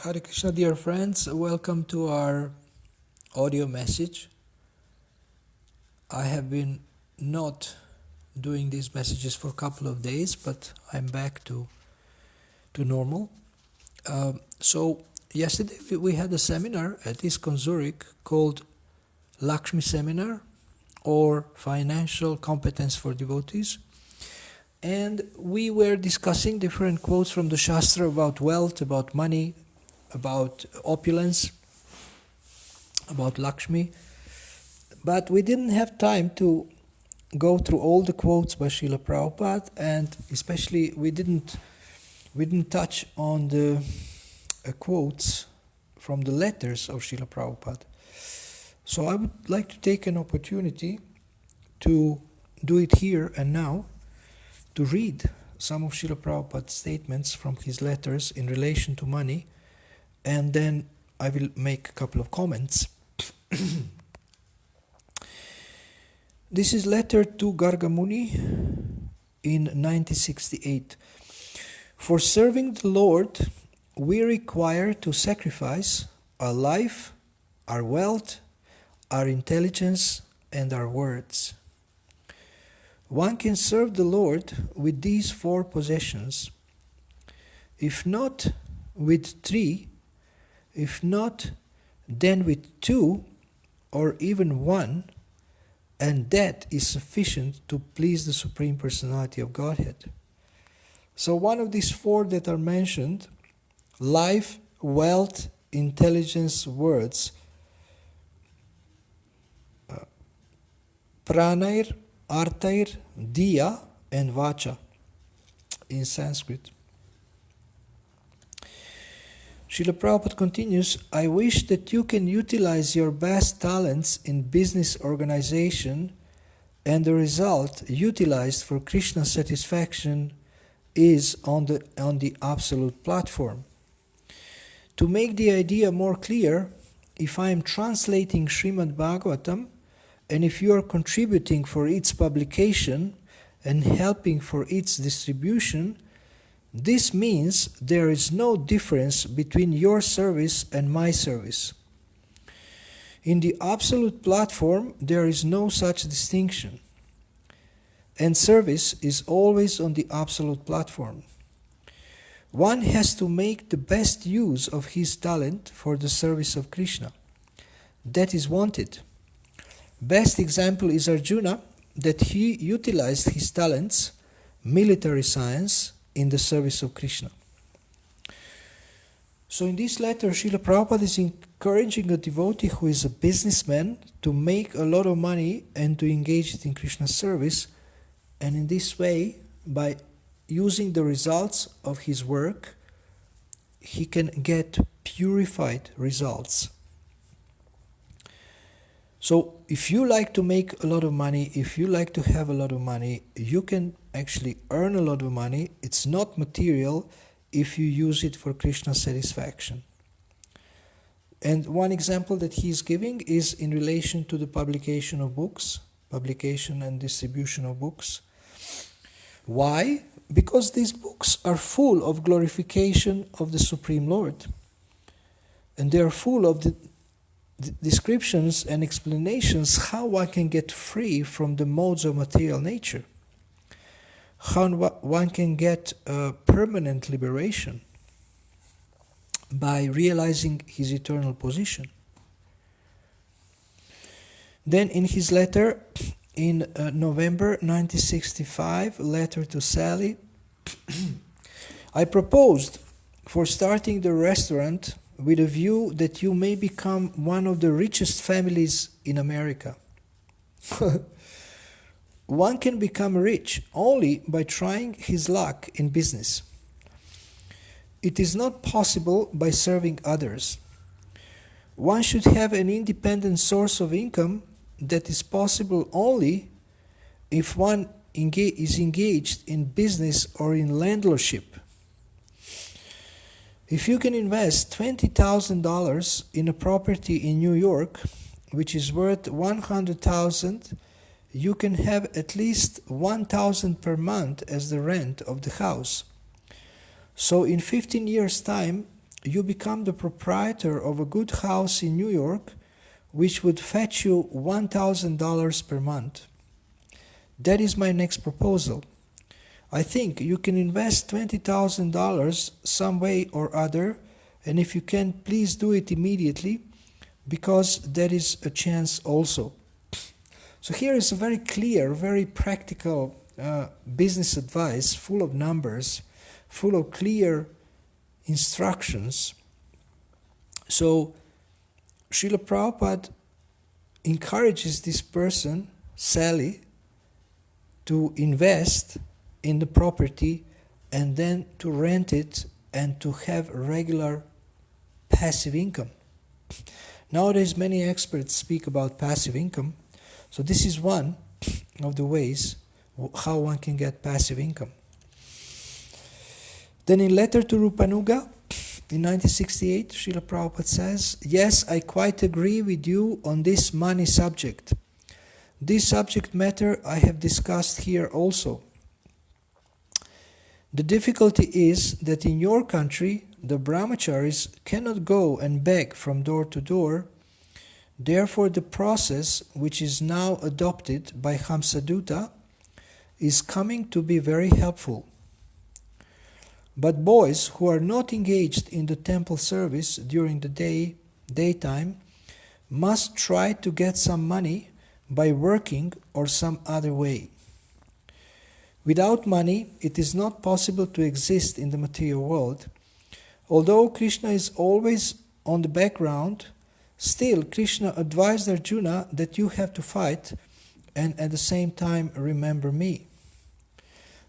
Hare Krishna, dear friends. Welcome to our audio message. I have been not doing these messages for a couple of days, but I'm back to normal. So yesterday we had a seminar at ISKCON Zurich called Lakshmi Seminar, or Financial Competence for Devotees. And we were discussing different quotes from the Shastra about wealth, about money, about opulence, about Lakshmi. But we didn't have time to go through all the quotes by Srila Prabhupada, and especially we didn't touch on the quotes from the letters of Srila Prabhupada. So I would like to take an opportunity to do it here and now, to read some of Srila Prabhupada's statements from his letters in relation to money, and then I will make a couple of comments. This is letter to Gargamuni in 1968. For serving the Lord, we require to sacrifice our life, our wealth, our intelligence, and our words. One can serve the Lord with these four possessions. If not with three, if not, then with two or even one, and that is sufficient to please the Supreme Personality of Godhead. So one of these four that are mentioned, life, wealth, intelligence, words, pranair, artair, diya, and vacha in Sanskrit. Srila Prabhupada continues, I wish that you can utilize your best talents in business organization, and the result utilized for Krishna satisfaction is on the absolute platform. To make the idea more clear, if I am translating Srimad Bhagavatam, and if you are contributing for its publication and helping for its distribution, this means there is no difference between your service and my service. In the absolute platform, there is no such distinction, and service is always on the absolute platform. One has to make the best use of his talent for the service of Krishna. That is wanted. Best example is Arjuna, that he utilized his talents, military science, in the service of Krishna. So in this letter, Srila Prabhupada is encouraging a devotee who is a businessman to make a lot of money and to engage it in Krishna's service, and in this way, by using the results of his work, he can get purified results. So if you like to make a lot of money, if you like to have a lot of money, you can actually earn a lot of money. It's not material if you use it for Krishna's satisfaction. And one example that he is giving is in relation to the publication of books, publication and distribution of books. Why? Because these books are full of glorification of the Supreme Lord. And they are full of the descriptions and explanations how one can get free from the modes of material nature, how one can get permanent liberation by realizing his eternal position. Then in his letter in November 1965, letter to Sally, I proposed for starting the restaurant with a view that you may become one of the richest families in America. One can become rich only by trying his luck in business. It is not possible by serving others. One should have an independent source of income that is possible only if one is engaged in business or in landlordship. If you can invest $20,000 in a property in New York, which is worth $100,000, you can have at least $1,000 per month as the rent of the house. So in 15 years' time, you become the proprietor of a good house in New York, which would fetch you $1,000 per month. That is my next proposal. I think you can invest $20,000 some way or other, and if you can, please do it immediately, because there is a chance also. So here is a very clear, very practical business advice, full of numbers, full of clear instructions. So Srila Prabhupada encourages this person, Sally, to invest in the property and then to rent it and to have regular passive income. Nowadays many experts speak about passive income, so this is one of the ways how one can get passive income. Then in letter to Rupanuga in 1968, Srila Prabhupada says, yes, I quite agree with you on this money subject. This subject matter I have discussed here also. The difficulty is that in your country, the brahmacharis cannot go and beg from door to door. Therefore, the process which is now adopted by Hamsaduta is coming to be very helpful. But boys who are not engaged in the temple service during the daytime, must try to get some money by working or some other way. Without money, it is not possible to exist in the material world. Although Krishna is always on the background, still Krishna advised Arjuna that you have to fight and at the same time remember me.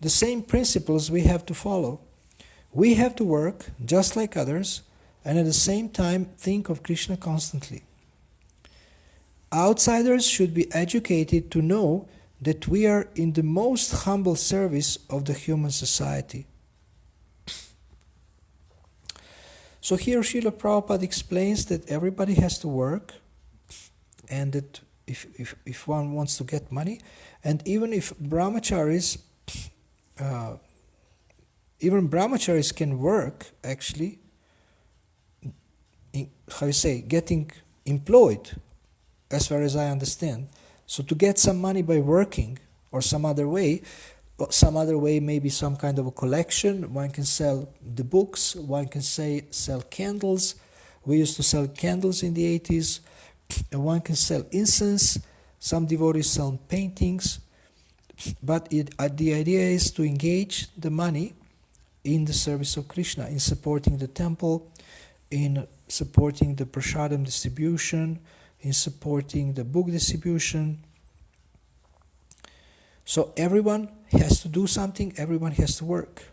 The same principles we have to follow. We have to work just like others and at the same time think of Krishna constantly. Outsiders should be educated to know that we are in the most humble service of the human society. So here Srila Prabhupada explains that everybody has to work, and that if one wants to get money, and even if brahmacharis, even brahmacharis can work actually, getting employed, as far as I understand. So to get some money by working or some other way maybe some kind of a collection. One can sell the books, one can sell candles. We used to sell candles in the 80s. And one can sell incense. Some devotees sell paintings. But the idea is to engage the money in the service of Krishna, in supporting the temple, in supporting the prasadam distribution, in supporting the book distribution. So everyone has to do something, everyone has to work.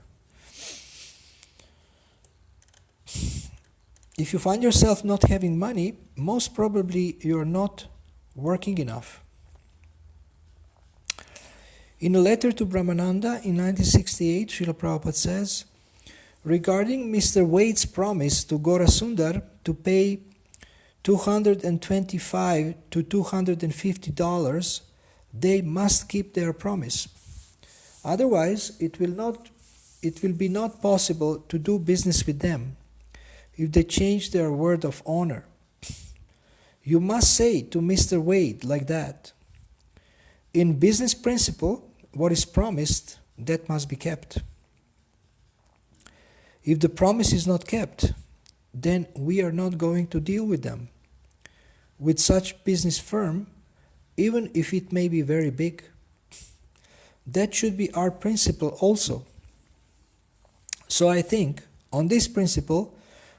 If you find yourself not having money, most probably you're not working enough. In a letter to Brahmananda in 1968, Srila Prabhupada says, regarding Mr. Wade's promise to Gora Sundar to pay $225 to $250, they must keep their promise. Otherwise, it will be not possible to do business with them if they change their word of honor. You must say to Mr. Wade like that. In business principle, what is promised, that must be kept. If the promise is not kept, then we are not going to deal with them. With such business firm, even if it may be very big. That should be our principle also. So I think, on this principle,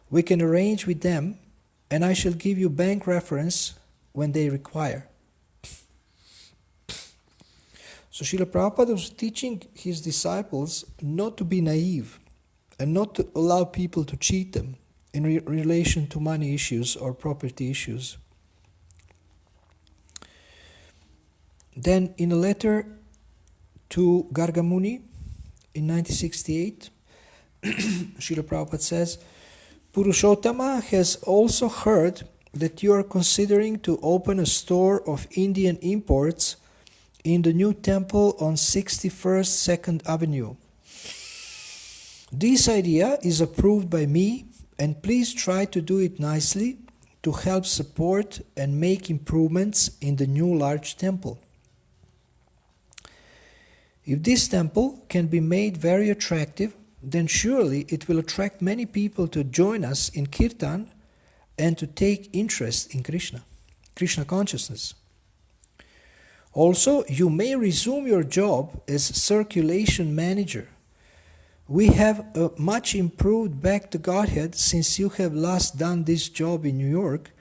we can arrange with them, and I shall give you bank reference when they require. So Srila Prabhupada was teaching his disciples not to be naive and not to allow people to cheat them in relation to money issues or property issues. Then in a letter to Gargamuni in 1968, Srila Prabhupada says, Purushottama has also heard that you are considering to open a store of Indian imports in the new temple on 61st 2nd Avenue. This idea is approved by me And please try to do it nicely to help support and make improvements in the new large temple. If this temple can be made very attractive, then surely it will attract many people to join us in Kirtan and to take interest in Krishna consciousness. Also, you may resume your job as circulation manager. We have a much improved back to Godhead since you have last done this job in New York,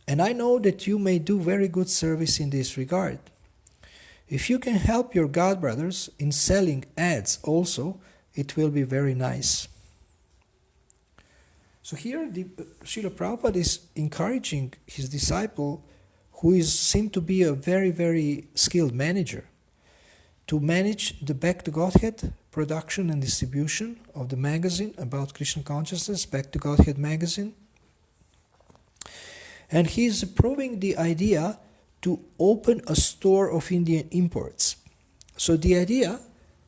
and I know that you may do very good service in this regard. If you can help your God brothers in selling ads also, it will be very nice. So here Srila Prabhupada is encouraging his disciple, who seemed to be a very, very skilled manager, to manage the Back to Godhead production and distribution of the magazine about Krishna consciousness, Back to Godhead magazine. And he is approving the idea to open a store of Indian imports. So the idea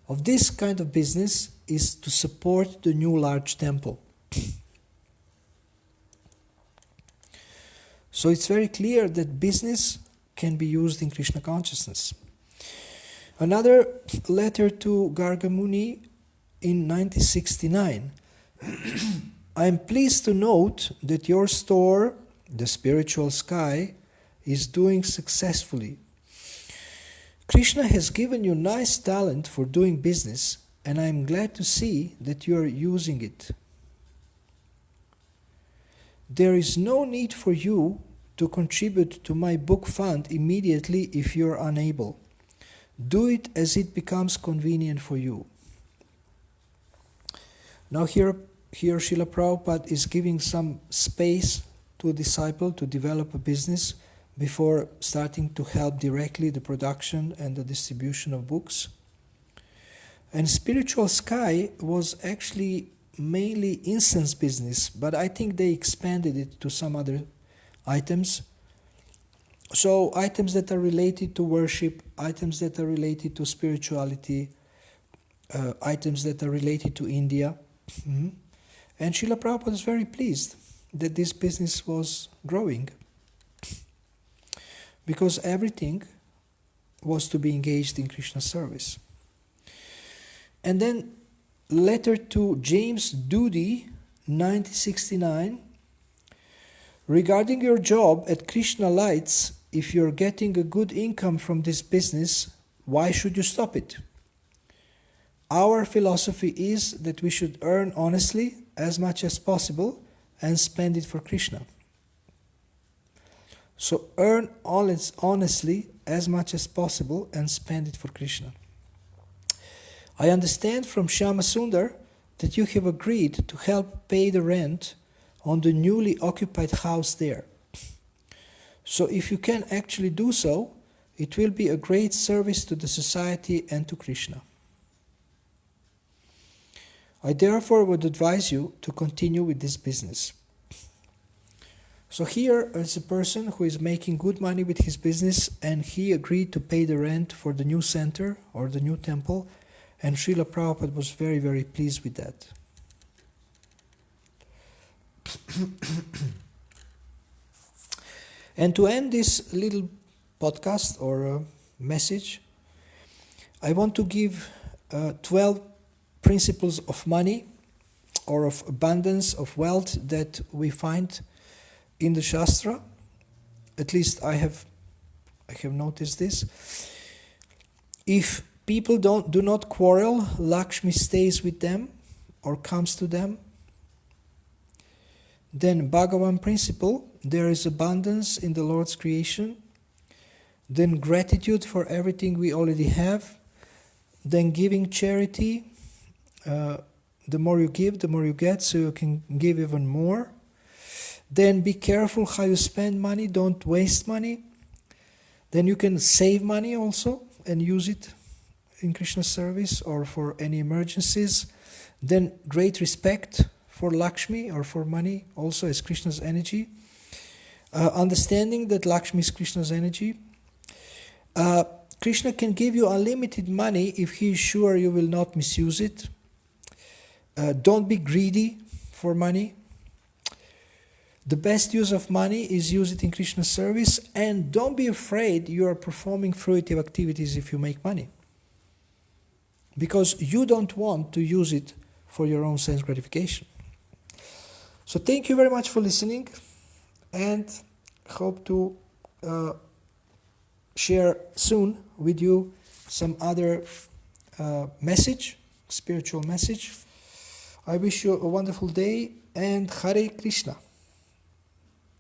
of this kind of business is to support the new large temple. So it's very clear that business can be used in Krishna consciousness. Another letter to Gargamuni in 1969. I am pleased to note that your store, the Spiritual Sky, is doing successfully. Krishna has given you nice talent for doing business, and I am glad to see that you are using it. There is no need for you to contribute to my book fund immediately if you are unable. Do it as it becomes convenient for you. Now here Srila Prabhupada is giving some space to a disciple to develop a business before starting to help directly the production and the distribution of books. And Spiritual Sky was actually mainly incense business, but I think they expanded it to some other items. So items that are related to worship, items that are related to spirituality, items that are related to India. Mm-hmm. And Srila Prabhupada was very pleased that this business was growing, because everything was to be engaged in Krishna service. And then letter to James Doody, 1969. Regarding your job at Krishna Lights, if you're getting a good income from this business, why should you stop it? Our philosophy is that we should earn honestly as much as possible and spend it for Krishna. So earn honestly as much as possible and spend it for Krishna. I understand from Shyama Sundar that you have agreed to help pay the rent on the newly occupied house there. So if you can actually do so, it will be a great service to the society and to Krishna. I therefore would advise you to continue with this business. So here is a person who is making good money with his business, and he agreed to pay the rent for the new center or the new temple, and Srila Prabhupada was very, very pleased with that. And to end this little podcast or message, I want to give 12 principles of money or of abundance, of wealth that we find in the Shastra. At least I have noticed this. If people do not quarrel, Lakshmi stays with them or comes to them. Then Bhagavan principle, there is abundance in the Lord's creation. Then gratitude for everything we already have. Then giving charity. The more you give, the more you get, so you can give even more. Then be careful how you spend money, don't waste money. Then you can save money also and use it in Krishna service or for any emergencies. Then great respect for Lakshmi or for money also as Krishna's energy. Understanding that Lakshmi is Krishna's energy. Krishna can give you unlimited money if he is sure you will not misuse it. Don't be greedy for money. The best use of money is use it in Krishna's service, and don't be afraid you are performing fruitive activities if you make money. Because you don't want to use it for your own sense gratification. So thank you very much for listening, and hope to share soon with you some other message, spiritual message. I wish you a wonderful day, and Hare Krishna.